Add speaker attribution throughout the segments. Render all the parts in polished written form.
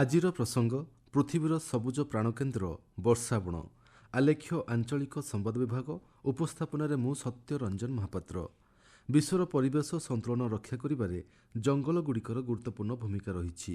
Speaker 1: ଆଜିର ପ୍ରସଙ୍ଗ ପୃଥିବୀର ସବୁଜ ପ୍ରାଣକେନ୍ଦ୍ର ବର୍ଷାବଣ। ଆଲେଖ୍ୟ ଆଞ୍ଚଳିକ ସମ୍ବାଦ ବିଭାଗ ଉପସ୍ଥାପନାରେ ମୁଁ ସତ୍ୟ ରଞ୍ଜନ ମହାପାତ୍ର। ବିଶ୍ୱର ପରିବେଶ ସନ୍ତୁଳନ ରକ୍ଷା କରିବାରେ ଜଙ୍ଗଲଗୁଡ଼ିକର ଗୁରୁତ୍ୱପୂର୍ଣ୍ଣ ଭୂମିକା ରହିଛି।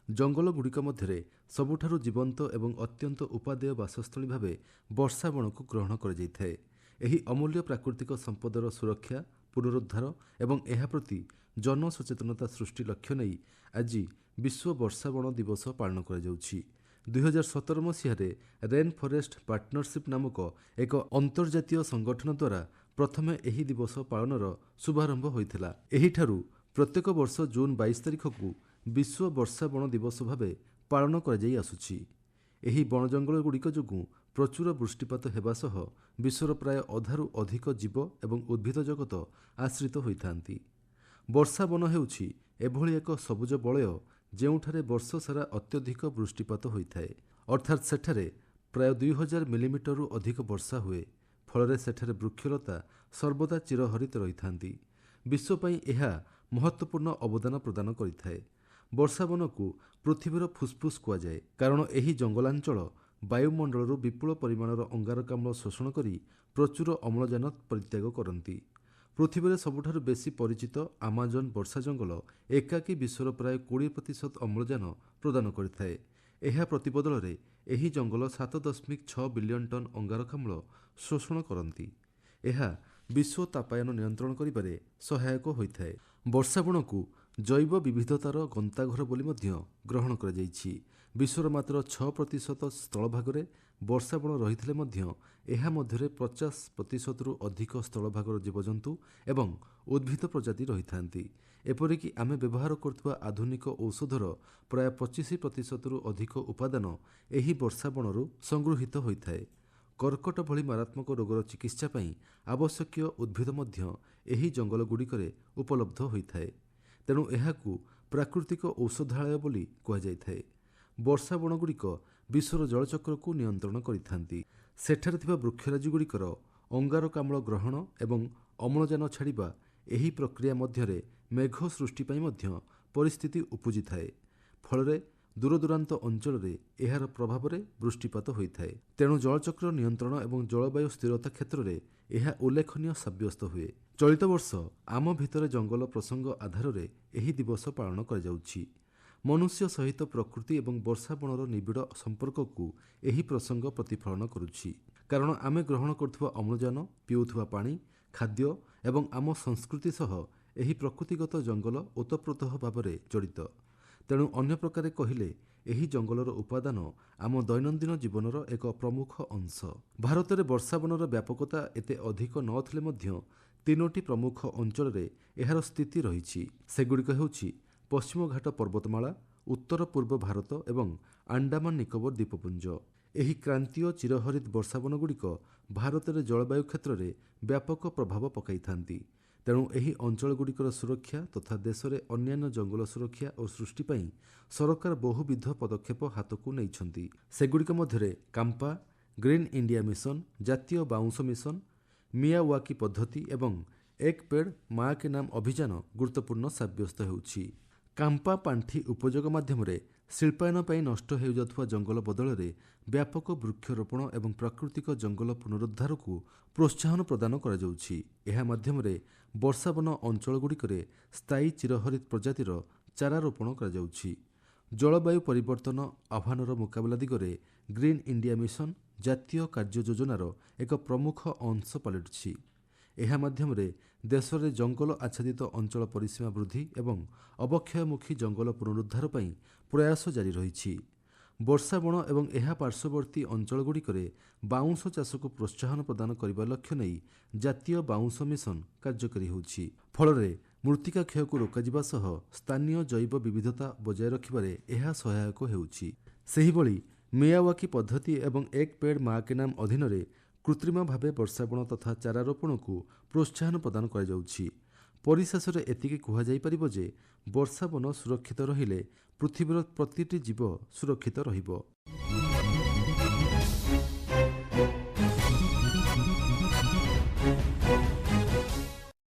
Speaker 1: ଜଙ୍ଗଲଗୁଡ଼ିକ ମଧ୍ୟରେ ସବୁଠାରୁ ଜୀବନ୍ତ ଏବଂ ଅତ୍ୟନ୍ତ ଉପାଦେୟ ବାସସ୍ଥଳୀ ଭାବେ ବର୍ଷାବଣକୁ ଗ୍ରହଣ କରାଯାଇଥାଏ। ଏହି ଅମୂଲ୍ୟ ପ୍ରାକୃତିକ ସମ୍ପଦର ସୁରକ୍ଷା, ପୁନରୁଦ୍ଧାର ଏବଂ ଏହା ପ୍ରତି ଜନସଚେତନତା ସୃଷ୍ଟି ଲକ୍ଷ୍ୟ ନେଇ ଆଜି ବିଶ୍ୱ ବର୍ଷାବଣ ଦିବସ ପାଳନ କରାଯାଉଛି। 2017 ମସିହାରେ ରେନ୍ ଫରେଷ୍ଟ ପାର୍ଟନରସିପ୍ ନାମକ ଏକ ଅନ୍ତର୍ଜାତୀୟ ସଂଗଠନ ଦ୍ୱାରା ପ୍ରଥମେ ଏହି ଦିବସ ପାଳନର ଶୁଭାରମ୍ଭ ହୋଇଥିଲା। ଏହିଠାରୁ ପ୍ରତ୍ୟେକ ବର୍ଷ ଜୁନ୍ 22 ତାରିଖକୁ ବିଶ୍ୱ ବର୍ଷାବଣ ଦିବସ ଭାବେ ପାଳନ କରାଯାଇ ଆସୁଛି। ଏହି ବଣ ଜଙ୍ଗଲଗୁଡ଼ିକ ଯୋଗୁଁ ପ୍ରଚୁର ବୃଷ୍ଟିପାତ ହେବା ସହ ବିଶ୍ୱର ପ୍ରାୟ ଅଧାରୁ ଅଧିକ ଜୀବ ଏବଂ ଉଦ୍ଭିଦ ଜଗତ ଆଶ୍ରିତ ହୋଇଥାନ୍ତି। ବର୍ଷାବନ ହେଉଛି ଏଭଳି ଏକ ସବୁଜ ବଳୟ ଯେଉଁଠାରେ ବର୍ଷସାରା ଅତ୍ୟଧିକ ବୃଷ୍ଟିପାତ ହୋଇଥାଏ, ଅର୍ଥାତ୍ ସେଠାରେ ପ୍ରାୟ 2000 ମିଲିମିଟରରୁ ଅଧିକ ବର୍ଷା ହୁଏ। ଫଳରେ ସେଠାରେ ବୃକ୍ଷଲତା ସର୍ବଦା ଚିରହରିତ ରହିଥାନ୍ତି। ବିଶ୍ୱ ପାଇଁ ଏହା ମହତ୍ତ୍ୱପୂର୍ଣ୍ଣ ଅବଦାନ ପ୍ରଦାନ କରିଥାଏ। ବର୍ଷାବନକୁ ପୃଥିବୀର ଫୁସ୍ଫୁସ୍ କୁହାଯାଏ, କାରଣ ଏହି ଜଙ୍ଗଲାଞ୍ଚଳ ବାୟୁମଣ୍ଡଳରୁ ବିପୁଳ ପରିମାଣର ଅଙ୍ଗାରକାମ୍ଳ ଶୋଷଣ କରି ପ୍ରଚୁର ଅମ୍ଳଜାନ ପରିତ୍ୟାଗ କରନ୍ତି। ପୃଥିବୀରେ ସବୁଠାରୁ ବେଶି ପରିଚିତ ଆମାଜନ ବର୍ଷା ଜଙ୍ଗଲ ଏକାକୀ ବିଶ୍ୱର ପ୍ରାୟ 20% ଅମ୍ଳଜାନ ପ୍ରଦାନ କରିଥାଏ। ଏହା ପ୍ରତିବଦଳରେ ଏହି ଜଙ୍ଗଲ 7.6 ବିଲିୟନ ଟନ୍ ଅଙ୍ଗାରକାମ୍ଳ ଶୋଷଣ କରନ୍ତି। ଏହା ବିଶ୍ୱ ତାପାୟନ ନିୟନ୍ତ୍ରଣ କରିବାରେ ସହାୟକ ହୋଇଥାଏ। ବର୍ଷାବଣକୁ ଜୈବ ବିବିଧତାର ଗନ୍ତାଘର ବୋଲି ମଧ୍ୟ ଗ୍ରହଣ କରାଯାଇଛି। ବିଶ୍ୱର ମାତ୍ର 6% ସ୍ଥଳଭାଗରେ ବର୍ଷାବଣ ରହିଥିଲେ ମଧ୍ୟ ଏହା ମଧ୍ୟରେ 50%ରୁ ଅଧିକ ସ୍ଥଳଭାଗର ଜୀବଜନ୍ତୁ ଏବଂ ଉଦ୍ଭିଦ ପ୍ରଜାତି ରହିଥାନ୍ତି। ଏପରିକି ଆମେ ବ୍ୟବହାର କରୁଥିବା ଆଧୁନିକ ଔଷଧର ପ୍ରାୟ 25%ରୁ ଅଧିକ ଉପାଦାନ ଏହି ବର୍ଷାବଣରୁ ସଂଗୃହୀତ ହୋଇଥାଏ। କର୍କଟ ଭଳି ମାରାତ୍ମକ ରୋଗର ଚିକିତ୍ସା ପାଇଁ ଆବଶ୍ୟକୀୟ ଉଦ୍ଭିଦ ମଧ୍ୟ ଏହି ଜଙ୍ଗଲଗୁଡ଼ିକରେ ଉପଲବ୍ଧ ହୋଇଥାଏ। ତେଣୁ ଏହାକୁ ପ୍ରାକୃତିକ ଔଷଧାଳୟ ବୋଲି କୁହାଯାଇଥାଏ। ବର୍ଷାବଣଗୁଡ଼ିକ ବିଶ୍ୱର ଜଳଚକ୍ରକୁ ନିୟନ୍ତ୍ରଣ କରିଥାନ୍ତି। ସେଠାରେ ଥିବା ବୃକ୍ଷରାଜିଗୁଡ଼ିକର ଅଙ୍ଗାରକାମ୍ଳ ଗ୍ରହଣ ଏବଂ ଅମ୍ଳଜାନ ଛାଡ଼ିବା ଏହି ପ୍ରକ୍ରିୟା ମଧ୍ୟରେ ମେଘ ସୃଷ୍ଟି ପାଇଁ ମଧ୍ୟ ପରିସ୍ଥିତି ଉପୁଜିଥାଏ। ଫଳରେ ଦୂରଦୂରାନ୍ତ ଅଞ୍ଚଳରେ ଏହାର ପ୍ରଭାବରେ ବୃଷ୍ଟିପାତ ହୋଇଥାଏ। ତେଣୁ ଜଳଚକ୍ର ନିୟନ୍ତ୍ରଣ ଏବଂ ଜଳବାୟୁ ସ୍ଥିରତା କ୍ଷେତ୍ରରେ ଏହା ଉଲ୍ଲେଖନୀୟ ସାବ୍ୟସ୍ତ ହୁଏ। ଚଳିତ ବର୍ଷ ଆମ ଭିତରେ ଜଙ୍ଗଲ ପ୍ରସଙ୍ଗ ଆଧାରରେ ଏହି ଦିବସ ପାଳନ କରାଯାଉଛି। ମନୁଷ୍ୟ ସହିତ ପ୍ରକୃତି ଏବଂ ବର୍ଷାବଣର ନିବିଡ଼ ସମ୍ପର୍କକୁ ଏହି ପ୍ରସଙ୍ଗ ପ୍ରତିଫଳନ କରୁଛି। କାରଣ ଆମେ ଗ୍ରହଣ କରୁଥିବା ଅମ୍ଳଜାନ, ପିଉଥିବା ପାଣି, ଖାଦ୍ୟ ଏବଂ ଆମ ସଂସ୍କୃତି ସହ ଏହି ପ୍ରକୃତିଗତ ଜଙ୍ଗଲ ଓତପ୍ରୋତଃ ଭାବରେ ଜଡ଼ିତ। ତେଣୁ ଅନ୍ୟ ପ୍ରକାରେ କହିଲେ ଏହି ଜଙ୍ଗଲର ଉପାଦାନ ଆମ ଦୈନନ୍ଦିନ ଜୀବନର ଏକ ପ୍ରମୁଖ ଅଂଶ। ଭାରତରେ ବର୍ଷାବନର ବ୍ୟାପକତା ଏତେ ଅଧିକ ନଥିଲେ ମଧ୍ୟ 3ଟି ପ୍ରମୁଖ ଅଞ୍ଚଳରେ ଏହାର ସ୍ଥିତି ରହିଛି। ସେଗୁଡ଼ିକ ହେଉଛି ପଶ୍ଚିମଘାଟ ପର୍ବତମାଳା, ଉତ୍ତର ପୂର୍ବ ଭାରତ ଏବଂ ଆଣ୍ଡାମାନ ନିକୋବର ଦ୍ୱୀପପୁଞ୍ଜ। ଏହି କ୍ରାନ୍ତୀୟ ଚିରହରିତ ବର୍ଷାବନଗୁଡ଼ିକ ଭାରତରେ ଜଳବାୟୁ କ୍ଷେତ୍ରରେ ବ୍ୟାପକ ପ୍ରଭାବ ପକାଇଥାନ୍ତି। ତେଣୁ ଏହି ଅଞ୍ଚଳଗୁଡ଼ିକର ସୁରକ୍ଷା ତଥା ଦେଶରେ ଅନ୍ୟାନ୍ୟ ଜଙ୍ଗଲ ସୁରକ୍ଷା ଓ ସୃଷ୍ଟି ପାଇଁ ସରକାର ବହୁବିଧ ପଦକ୍ଷେପ ହାତକୁ ନେଇଛନ୍ତି। ସେଗୁଡ଼ିକ ମଧ୍ୟରେ କାମ୍ପା, ଗ୍ରୀନ୍ ଇଣ୍ଡିଆ ମିଶନ, ଜାତୀୟ ବାଉଁଶ ମିଶନ, ମିୟାୱାକି ପଦ୍ଧତି ଏବଂ ଏକ ପେଡ୍ ମା କେ ନାମ ଅଭିଯାନ ଗୁରୁତ୍ୱପୂର୍ଣ୍ଣ ସାବ୍ୟସ୍ତ ହେଉଛି। କାମ୍ପା ପାଣ୍ଠି ଉପଯୋଗ ମାଧ୍ୟମରେ ଶିଳ୍ପାୟନ ପାଇଁ ନଷ୍ଟ ହେଉଯାଉଥିବା ଜଙ୍ଗଲ ବଦଳରେ ବ୍ୟାପକ ବୃକ୍ଷରୋପଣ ଏବଂ ପ୍ରାକୃତିକ ଜଙ୍ଗଲ ପୁନରୁଦ୍ଧାରକୁ ପ୍ରୋତ୍ସାହନ ପ୍ରଦାନ କରାଯାଉଛି। ଏହା ମାଧ୍ୟମରେ ବର୍ଷାବନ ଅଞ୍ଚଳଗୁଡ଼ିକରେ ସ୍ଥାୟୀ ଚିରହରିତ ପ୍ରଜାତିର ଚାରା ରୋପଣ କରାଯାଉଛି। ଜଳବାୟୁ ପରିବର୍ତ୍ତନ ଆହ୍ୱାନର ମୁକାବିଲା ଦିଗରେ ଗ୍ରୀନ୍ ଇଣ୍ଡିଆ ମିଶନ ଜାତୀୟ କାର୍ଯ୍ୟ ଯୋଜନାର ଏକ ପ୍ରମୁଖ ଅଂଶ ପାଲଟିଛି। ଏହା ମାଧ୍ୟମରେ ଦେଶରେ ଜଙ୍ଗଲ ଆଚ୍ଛାଦିତ ଅଞ୍ଚଳ ପରିସୀମା ବୃଦ୍ଧି ଏବଂ ଅବକ୍ଷୟମୁଖୀ ଜଙ୍ଗଲ ପୁନରୁଦ୍ଧାର ପାଇଁ ପ୍ରୟାସ ଜାରି ରହିଛି। ବର୍ଷାବଣ ଏବଂ ଏହା ପାର୍ଶ୍ୱବର୍ତ୍ତୀ ଅଞ୍ଚଳଗୁଡ଼ିକରେ ବାଉଁଶ ଚାଷକୁ ପ୍ରୋତ୍ସାହନ ପ୍ରଦାନ କରିବା ଲକ୍ଷ୍ୟ ନେଇ ଜାତୀୟ ବାଉଁଶ ମିଶନ କାର୍ଯ୍ୟକାରୀ ହେଉଛି। ଫଳରେ ମୃତ୍ତିକା କ୍ଷୟକୁ ରୋକାଯିବା ସହ ସ୍ଥାନୀୟ ଜୈବ ବିବିଧତା ବଜାୟ ରଖିବାରେ ଏହା ସହାୟକ ହେଉଛି। ସେହିଭଳି ମିୟାୱାକି ପଦ୍ଧତି ଏବଂ ଏକ ପେଡ୍ ମା କେ ନାମ ଅଧୀନରେ କୃତ୍ରିମ ଭାବେ ବର୍ଷାବଣ ତଥା ଚାରା ରୋପଣକୁ ପ୍ରୋତ୍ସାହନ ପ୍ରଦାନ କରାଯାଉଛି। ପରିଶେଷରେ ଏତିକି କୁହାଯାଇପାରିବ ଯେ ବର୍ଷାବନ ସୁରକ୍ଷିତ ରହିଲେ ପୃଥିବୀର ପ୍ରତିଟି ଜୀବ ସୁରକ୍ଷିତ ରହିବ।